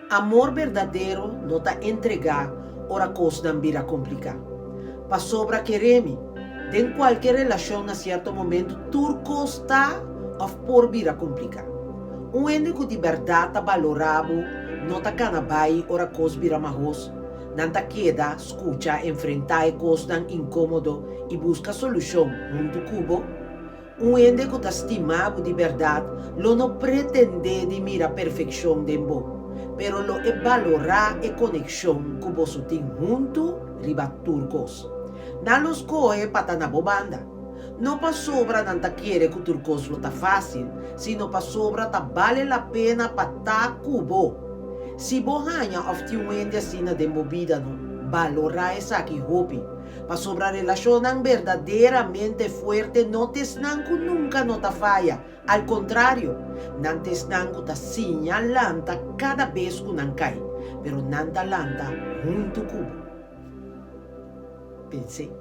Amor verdadeiro não está entregar ora coisa não vira complicar. Para sobra quereme, em qualquer relação na certo momento, turco está ou por vira complicar. Um único de verdade está valorado, não está canabai ora coisa vira marros, não está queda, escuta, enfrentar coisa incômodo e busca solução junto cubo. Um ende que está estimado de verdade, lo não pretende de mira perfeição de bo, pero lo é valorar a conexão que você tem junto, riba turcos. Não los coe para na bobanda. Não para sobra não ta quiere que turcos lo tá fácil, sino para sobra ta vale a pena para ta cubo. Se bohanha of ti um ende assim na demovida no, valorar essa que hobby. Para sobra relação verdadeiramente fuerte, não te snanco nunca não ta falha. Al contrário, não te snanco ta señalanta cada vez que não cai, pero não ta lanta junto cubo. Pensei.